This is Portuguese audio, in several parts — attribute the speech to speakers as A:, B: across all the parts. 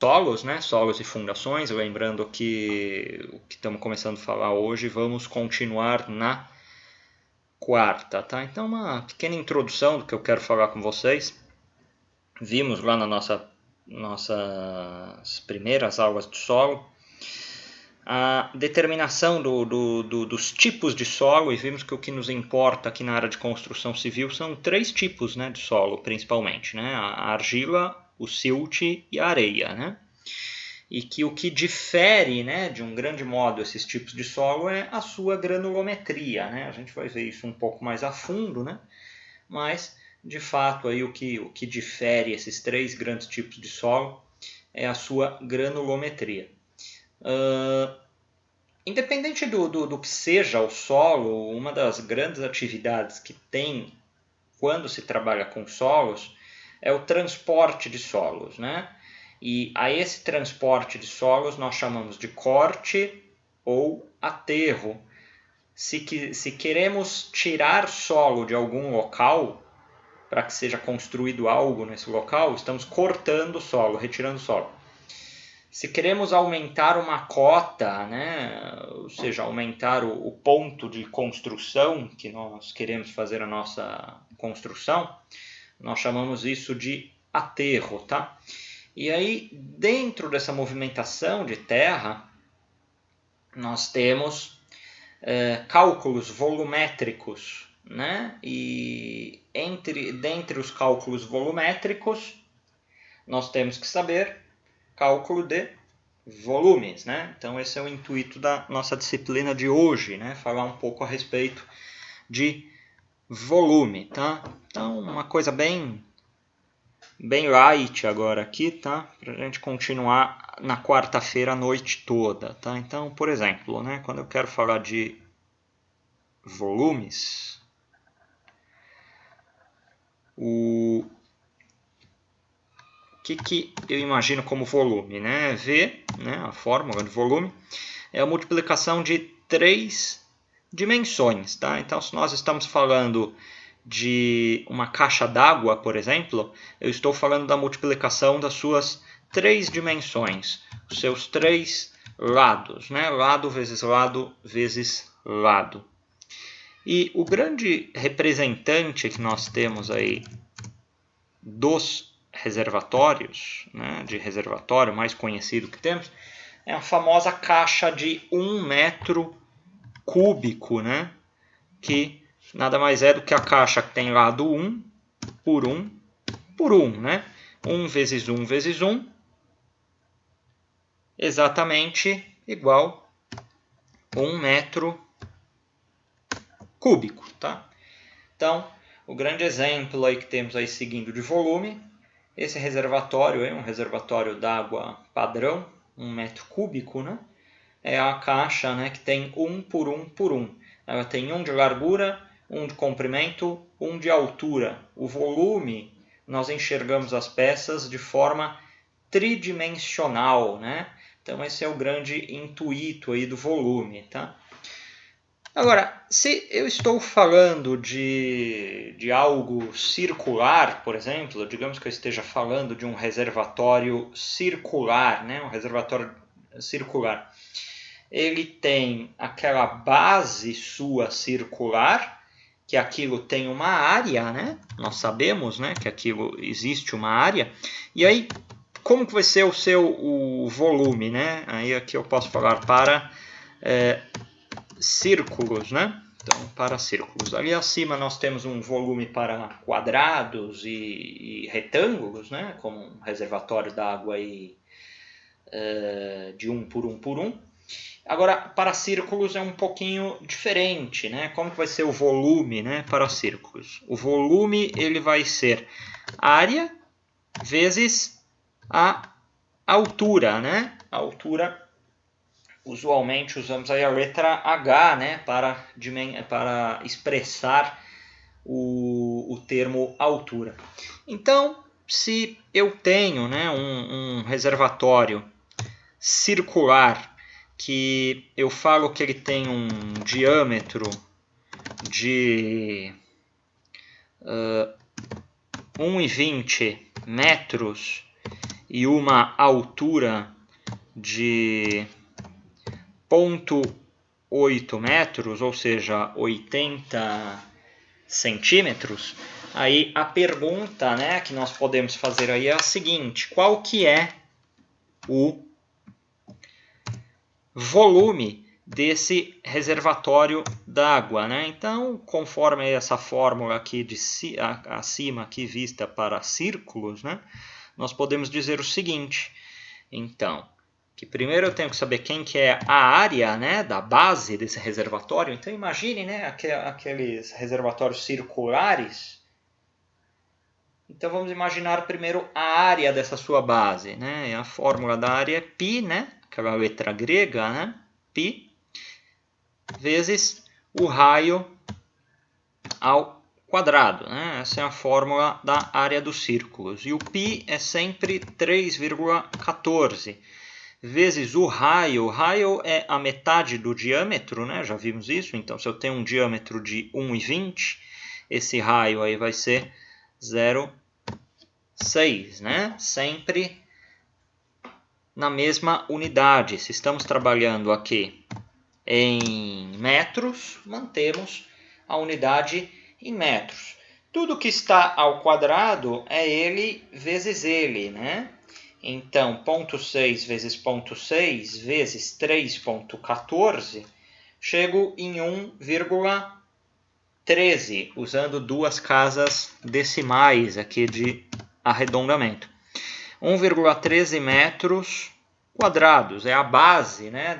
A: solos, né? Solos e fundações. Lembrando que o que estamos começando a falar hoje, vamos continuar na quarta, tá? Então, uma pequena introdução do que eu quero falar com vocês. Vimos lá nas nossas primeiras aulas de solo a determinação dos tipos de solo, e vimos que o que nos importa aqui na área de construção civil são 3 tipos, né, de solo, principalmente, né? A argila, o silt e a areia, né? E que o que difere, né, de um grande modo esses tipos de solo é a sua granulometria, né? A gente vai ver isso um pouco mais a fundo, né? Mas, de fato, aí o que difere esses 3 grandes tipos de solo é a sua granulometria. Independente do que seja o solo, uma das grandes atividades que tem quando se trabalha com solos é o transporte de solos, né? E a esse transporte de solos nós chamamos de corte ou aterro. Se queremos tirar solo de algum local para que seja construído algo nesse local, estamos cortando o solo, retirando o solo. Se queremos aumentar uma cota, né, ou seja, aumentar o ponto de construção que nós queremos fazer a nossa construção, nós chamamos isso de aterro, tá? E aí, dentro dessa movimentação de terra, nós temos cálculos volumétricos, né? E dentre os cálculos volumétricos, nós temos que saber cálculo de volumes, né? Então esse é o intuito da nossa disciplina de hoje, né? Falar um pouco a respeito de volume, tá? Então uma coisa bem light agora aqui, tá? Para a gente continuar na quarta-feira a noite toda, tá? Então, por exemplo, né? Quando eu quero falar de volumes, o que eu imagino como volume, né? V, né? A fórmula de volume é a multiplicação de 3 dimensões, tá? Então, se nós estamos falando de uma caixa d'água, por exemplo, eu estou falando da multiplicação das suas 3 dimensões, os seus 3 lados, né? Lado vezes lado vezes lado. E o grande representante que nós temos aí dos reservatórios, né, de reservatório mais conhecido que temos, é a famosa caixa de 1 metro cúbico, né, que nada mais é do que a caixa que tem lado 1 por 1 por 1, né? 1 vezes 1 vezes 1, exatamente igual 1 metro cúbico, tá? Então, o grande exemplo aí que temos aí seguindo de volume, esse reservatório é um reservatório d'água padrão, 1 metro cúbico, né? É a caixa, né, que tem 1 por 1 por 1. Ela tem 1 de largura, 1 de comprimento, 1 de altura. O volume, nós enxergamos as peças de forma tridimensional, né? Então esse é o grande intuito aí do volume, tá? Agora, se eu estou falando de algo circular, por exemplo, digamos que eu esteja falando de um reservatório circular, né? Um reservatório circular. Ele tem aquela base sua circular, que aquilo tem uma área, né? Nós sabemos, né, que aquilo existe uma área. E aí, como que vai ser o volume, né? Aí aqui eu posso falar para círculos, né? Então, para círculos. Ali acima nós temos um volume para quadrados e retângulos, né? Como um reservatório d'água de 1 por 1 por 1. Agora, para círculos é um pouquinho diferente, né? Como que vai ser o volume, né, para círculos? O volume ele vai ser área vezes a altura, né? A altura, usualmente usamos aí a letra H, né, para expressar o termo altura. Então, se eu tenho, né, um reservatório circular que eu falo que ele tem um diâmetro de 1,20 metros e uma altura de 0,8 metros, ou seja, 80 centímetros, aí a pergunta, né, que nós podemos fazer aí é a seguinte: qual que é o volume desse reservatório d'água, né? Então, conforme essa fórmula aqui acima aqui vista para círculos, né, nós podemos dizer o seguinte: então, que primeiro eu tenho que saber quem que é a área, né, da base desse reservatório. Então imagine, né, aqueles reservatórios circulares. Então vamos imaginar primeiro a área dessa sua base, né? A fórmula da área é π, né, aquela letra grega, né, π, vezes o raio ao quadrado, né? Essa é a fórmula da área dos círculos. E o π é sempre 3,14 vezes o raio. O raio é a metade do diâmetro, né? Já vimos isso. Então, se eu tenho um diâmetro de 1,20, esse raio aí vai ser 0,6, né? Sempre na mesma unidade. Se estamos trabalhando aqui em metros, mantemos a unidade em metros. Tudo que está ao quadrado é ele vezes ele, né? Então, 0,6 vezes 0,6 vezes 3,14, chego em 1,13, usando duas casas decimais aqui de arredondamento. 1,13 metros quadrados é a base, né,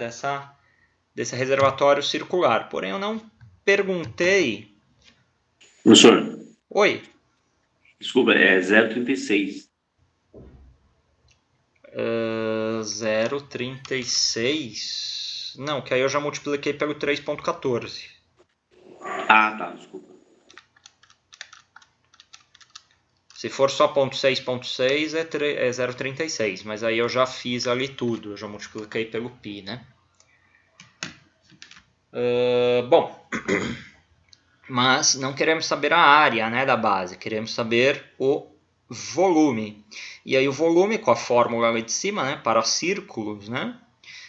A: desse reservatório circular. Porém, eu não perguntei...
B: Professor.
A: Oi.
B: Desculpa, é 0,36.
A: 0,36... Não, que aí eu já multipliquei pelo 3,14.
B: Ah, tá, desculpa.
A: Se for só 0,6 é 0,36, mas aí eu já fiz ali tudo, eu já multipliquei pelo π, né? Bom, mas não queremos saber a área, né, da base, queremos saber o volume. E aí o volume, com a fórmula ali de cima, né, para círculos, né,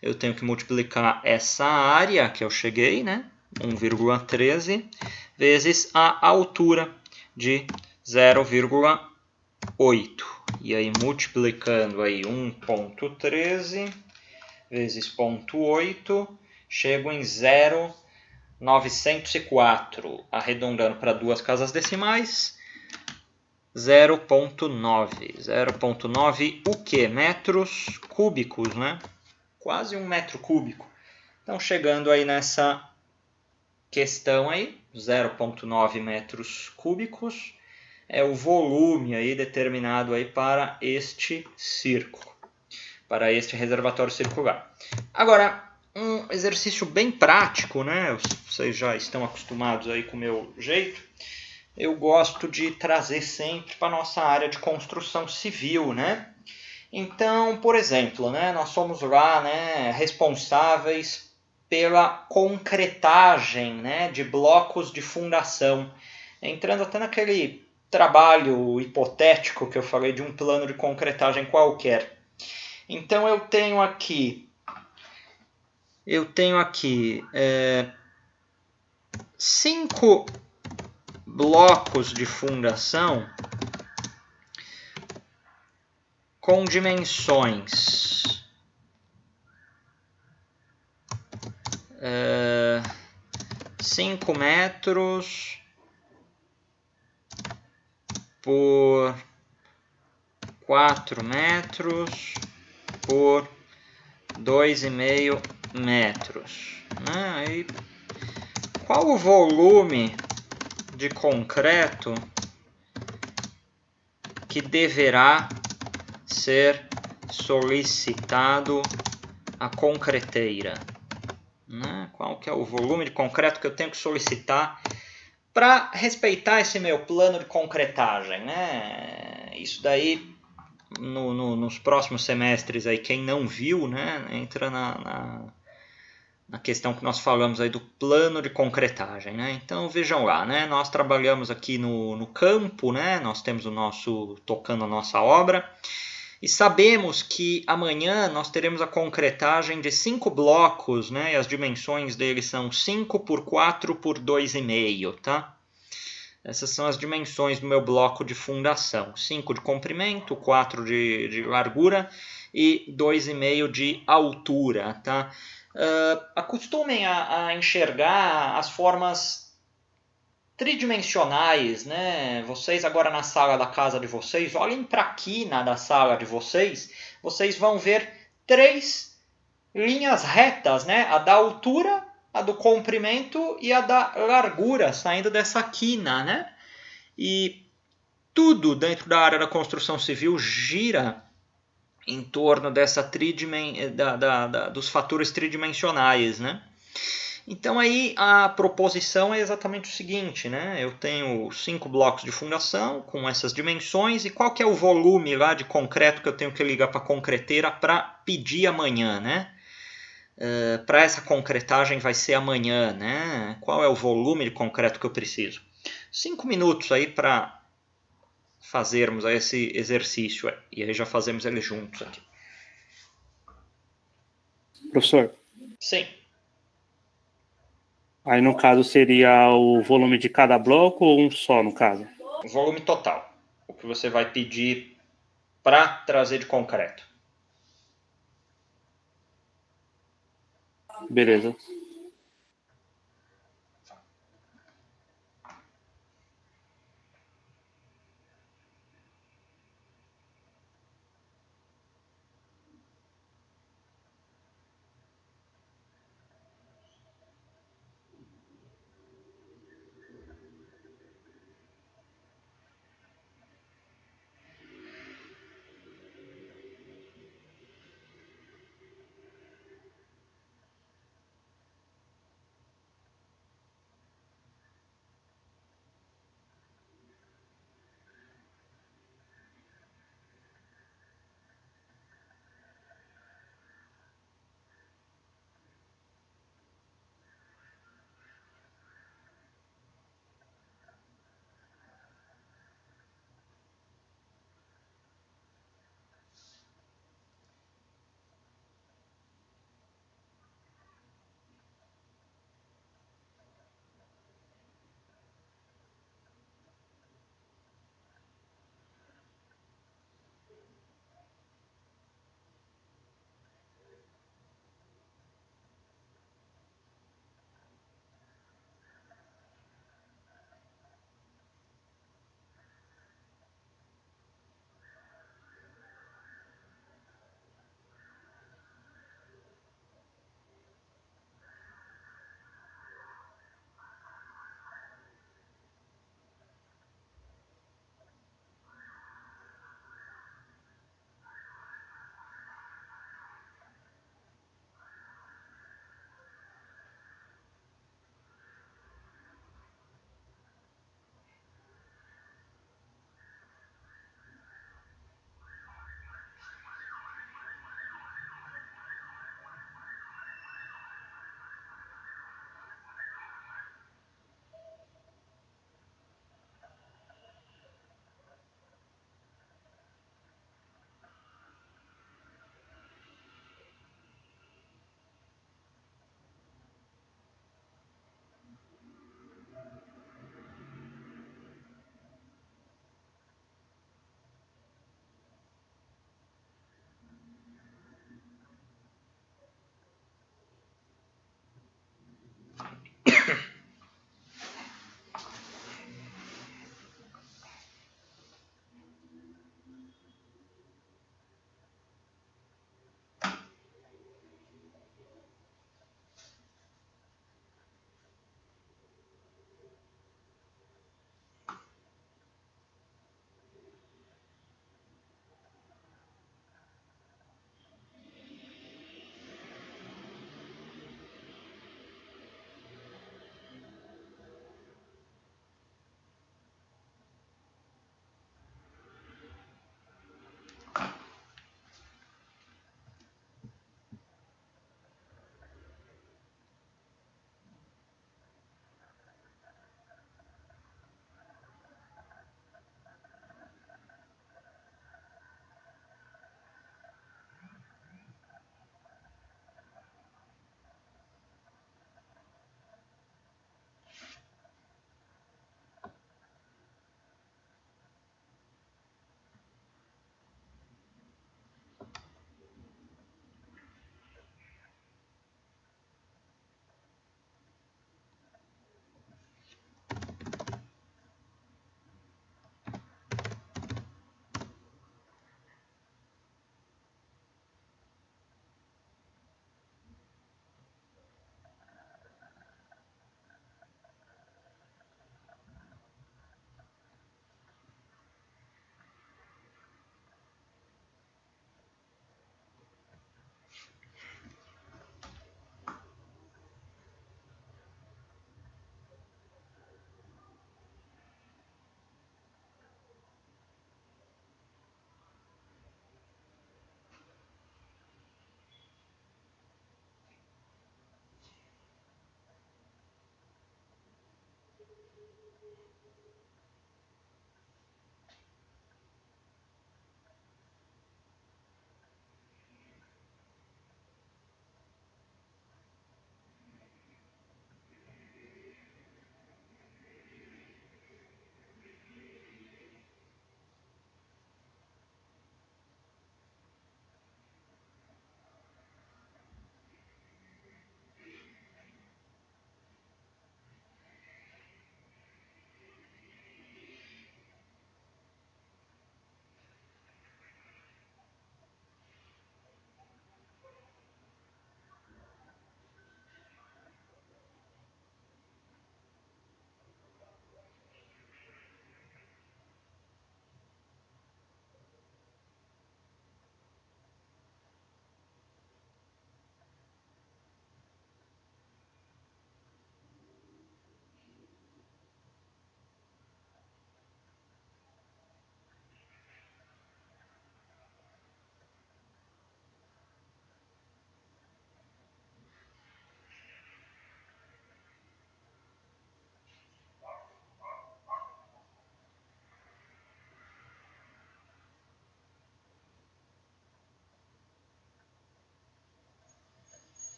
A: eu tenho que multiplicar essa área que eu cheguei, né, 1,13, vezes a altura de 0,8. E aí multiplicando aí 1,13 vezes 0,8, chego em 0,904. Arredondando para duas casas decimais, 0,9. 0,9 o quê? Metros cúbicos, né? Quase 1 metro cúbico. Então, chegando aí nessa questão aí, 0,9 metros cúbicos é o volume aí determinado aí para este círculo, para este reservatório circular. Agora, um exercício bem prático, né? Vocês já estão acostumados aí com o meu jeito. Eu gosto de trazer sempre para a nossa área de construção civil, né? Então, por exemplo, né, nós somos lá, né, responsáveis pela concretagem, né, de blocos de fundação. Entrando até naquele trabalho hipotético que eu falei de um plano de concretagem qualquer. Então eu tenho aqui 5 blocos de fundação com dimensões 5 metros por 4 metros por 2,5 metros. Aí, qual o volume de concreto que deverá ser solicitado à concreteira? Qual que é o volume de concreto que eu tenho que solicitar para respeitar esse meu plano de concretagem, né? Isso daí, nos próximos semestres, aí, quem não viu, né, entra na questão que nós falamos aí do plano de concretagem, né? Então vejam lá, né? Nós trabalhamos aqui no campo, né? Nós temos tocando a nossa obra, E sabemos que amanhã nós teremos a concretagem de 5 blocos, né? E as dimensões deles são 5 por 4 por 2,5, tá? Essas são as dimensões do meu bloco de fundação. 5 de comprimento, 4 de largura e 2,5 de altura, tá? Acostumem a enxergar as formas tridimensionais, né? Vocês agora na sala da casa de vocês, olhem para a quina da sala de vocês, vocês vão ver 3 linhas retas, né? A da altura, a do comprimento e a da largura, saindo dessa quina, né? E tudo dentro da área da construção civil gira em torno dessa dos fatores tridimensionais, né? Então aí a proposição é exatamente o seguinte, né? Eu tenho 5 blocos de fundação com essas dimensões e qual que é o volume lá de concreto que eu tenho que ligar para a concreteira para pedir amanhã, né? Para essa concretagem vai ser amanhã, né? Qual é o volume de concreto que eu preciso? 5 minutos aí para fazermos esse exercício e aí já fazemos ele juntos aqui.
C: Professor,
A: Sim.
C: aí no caso seria o volume de cada bloco ou um só no caso?
A: O volume total. O que você vai pedir para trazer de concreto.
C: Beleza.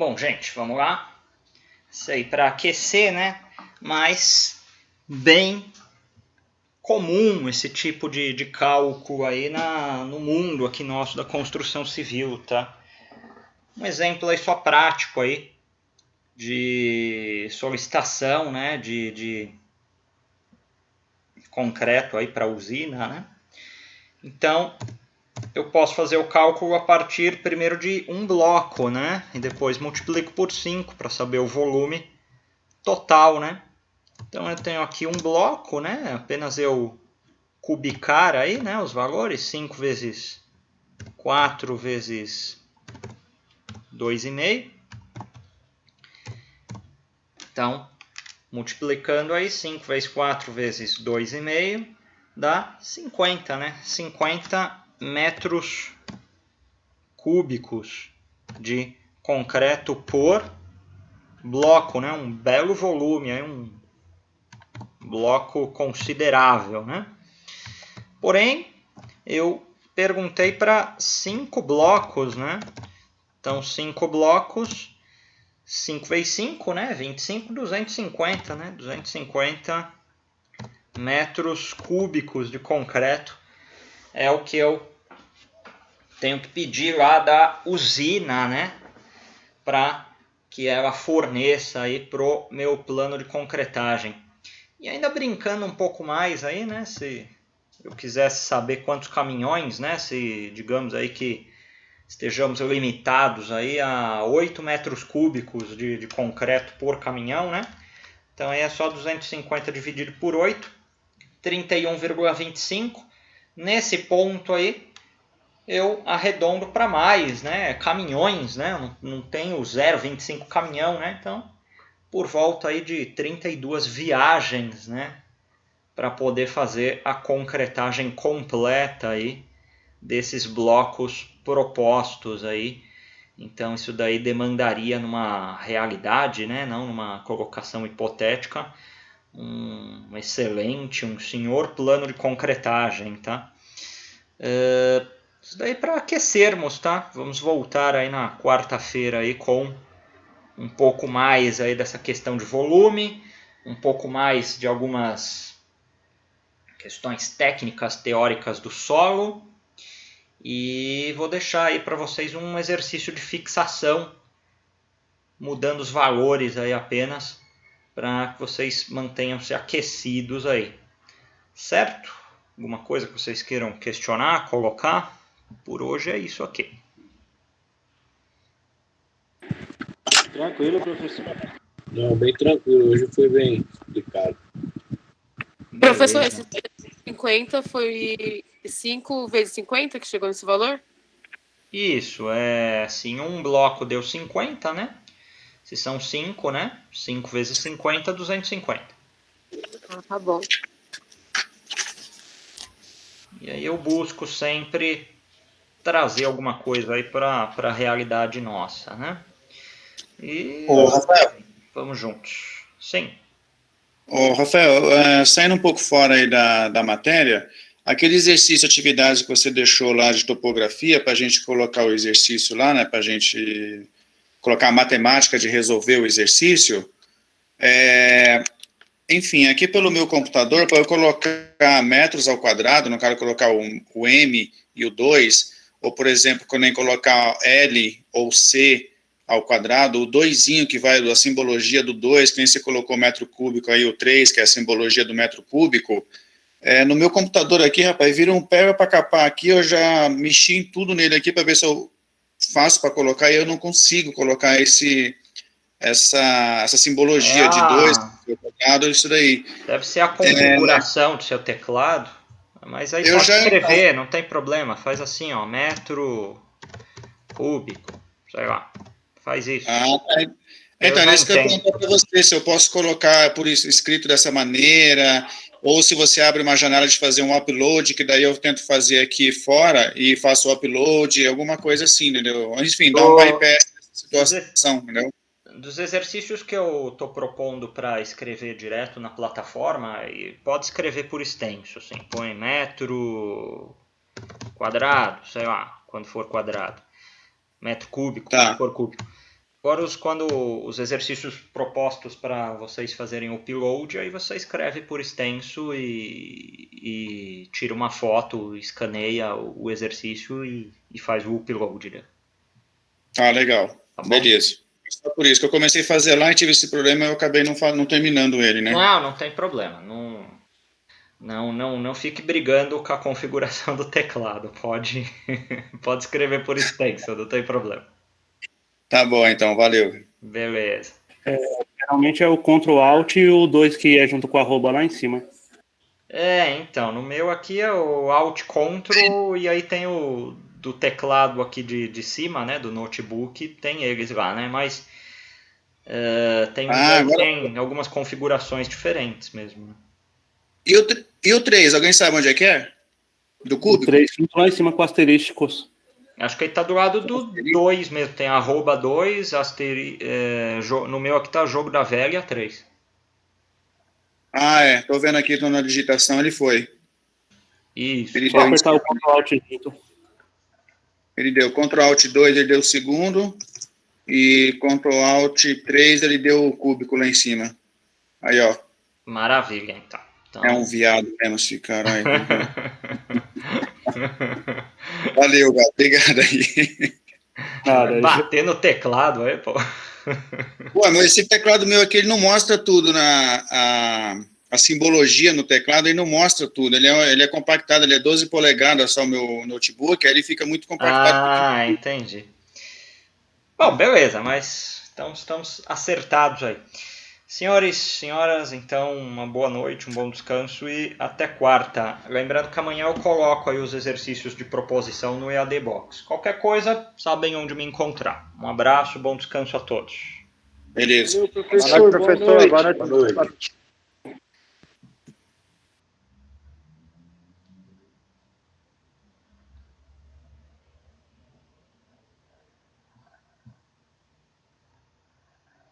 A: Bom, gente, vamos lá. Isso aí para aquecer, né? Mas bem comum esse tipo de cálculo aí no mundo aqui nosso da construção civil, tá? Um exemplo aí só prático aí de solicitação, né? De concreto aí para usina, né? Então, eu posso fazer o cálculo a partir primeiro de um bloco, né? E depois multiplico por 5 para saber o volume total, né? Então eu tenho aqui um bloco, né? Apenas eu cubicar aí, né, os valores, 5 vezes 4 vezes 2,5. Então, multiplicando aí, 5 vezes 4 vezes 2,5 dá 50, né? 50 metros cúbicos de concreto por bloco, né? Um belo volume, aí um bloco considerável, né? Porém, eu perguntei para 5 blocos, né? Então, 5 blocos, 5 vezes 5, né? 25, 250, né? 250 metros cúbicos de concreto é o que eu tenho que pedir lá da usina, né? Para que ela forneça aí pro meu plano de concretagem. E ainda brincando um pouco mais aí, né? Se eu quisesse saber quantos caminhões, né? Se digamos aí que estejamos limitados aí a 8 metros cúbicos de concreto por caminhão, né? Então aí é só 250 dividido por 8, 31,25. Nesse ponto aí eu arredondo para mais, né? Caminhões, né? Não tenho 0,25 caminhão, né? Então, por volta aí de 32 viagens, né? Para poder fazer a concretagem completa aí desses blocos propostos aí. Então isso daí demandaria numa realidade, né? Não numa colocação hipotética, um excelente, um senhor plano de concretagem, tá? Isso daí para aquecermos, tá? Vamos voltar aí na quarta-feira aí com um pouco mais aí dessa questão de volume, um pouco mais de algumas questões técnicas, teóricas do solo. E vou deixar aí para vocês um exercício de fixação, mudando os valores aí apenas, para que vocês mantenham-se aquecidos aí. Certo? Alguma coisa que vocês queiram questionar, colocar? Por hoje é isso aqui.
D: Tranquilo, professor. Não, bem tranquilo. Hoje foi bem explicado.
E: Professor,
A: Beleza.
E: esse 50 foi 5 vezes 50 que chegou nesse valor?
A: Isso, é assim, um bloco deu 50, né? Se são 5, né? 5 vezes 50, 250.
E: Ah, tá bom.
A: E aí eu busco sempre trazer alguma coisa aí para a realidade nossa, né? E
F: Ô, Rafael,
A: vamos juntos. Sim.
F: Saindo um pouco fora aí da matéria, aquele exercício, atividade que você deixou lá de topografia, para a gente colocar o exercício lá, né, para a gente colocar a matemática de resolver o exercício, enfim, aqui pelo meu computador, para eu colocar metros ao quadrado, não quero colocar o M e o 2, ou, por exemplo, quando eu colocar L ou C ao quadrado, o 2zinho que vai da simbologia do 2, que nem você colocou metro cúbico aí, o 3, que é a simbologia do metro cúbico, no meu computador aqui, rapaz, vira um pega para capar aqui, eu já mexi em tudo nele aqui para ver se eu faço para colocar, e eu não consigo colocar essa simbologia de 2, isso daí.
A: Deve ser a configuração do seu teclado, mas aí pode escrever, não tem problema. Faz assim, ó, metro cúbico, sei lá, faz isso.
F: Então, é isso que eu ia perguntar para você, se eu posso colocar por escrito dessa maneira, ou se você abre uma janela de fazer um upload, que daí eu tento fazer aqui fora e faço o upload, alguma coisa assim, entendeu? Enfim, dá um bypass nessa situação, entendeu?
A: Dos exercícios que eu estou propondo para escrever direto na plataforma, pode escrever por extenso, assim, põe metro quadrado, sei lá, quando for quadrado, metro cúbico, quando for cúbico. Agora, quando os exercícios propostos para vocês fazerem o upload, aí você escreve por extenso e tira uma foto, escaneia o exercício e faz o upload, né?
F: Ah, legal.
A: Tá bom?
F: Beleza. Só por isso que eu comecei a fazer lá e tive esse problema, eu acabei não terminando ele, né?
A: Não tem problema. Não fique brigando com a configuração do teclado. Pode escrever por extenso, não tem problema.
F: Tá bom, então, valeu.
A: Beleza.
C: Geralmente é o Ctrl Alt e o 2 que é junto com o arroba lá em cima.
A: Então, no meu aqui é o Alt Ctrl e aí tem o do teclado aqui de cima, né, do notebook, tem eles lá, né, mas tem algumas configurações diferentes mesmo.
F: E o 3, alguém sabe onde é que é? Do
C: O
F: cúbico?
C: 3 junto lá em cima com asterísticos.
A: Acho que ele tá do lado do 2 mesmo, tem arroba 2, no meu aqui tá jogo da velha 3.
F: Ah, tô vendo aqui, tô na digitação, ele foi.
A: Isso.
F: Ele
C: Só
F: deu,
C: apertar o Ctrl Alt junto.
F: ele deu Ctrl Alt 2, ele deu o segundo, e Ctrl Alt 3, ele deu o cúbico lá em cima. Aí, ó.
A: Maravilha, então.
F: É um viado mesmo esse cara aí. Valeu, Gato. Obrigado aí.
C: Nada,
A: Bater no teclado aí, pô.
F: Pô, mas esse teclado meu aqui, ele não mostra tudo a simbologia no teclado, ele não mostra tudo. Ele é compactado, ele é 12 polegadas só o meu notebook, aí ele fica muito compactado.
A: Entendi. Bom, beleza, mas então estamos acertados aí. Senhores, senhoras, então uma boa noite, um bom descanso e até quarta. Lembrando que amanhã eu coloco aí os exercícios de proposição no EAD Box. Qualquer coisa, sabem onde me encontrar. Um abraço, bom descanso a todos.
F: Beleza.
D: Valeu, professor. Boa noite.
G: Boa noite.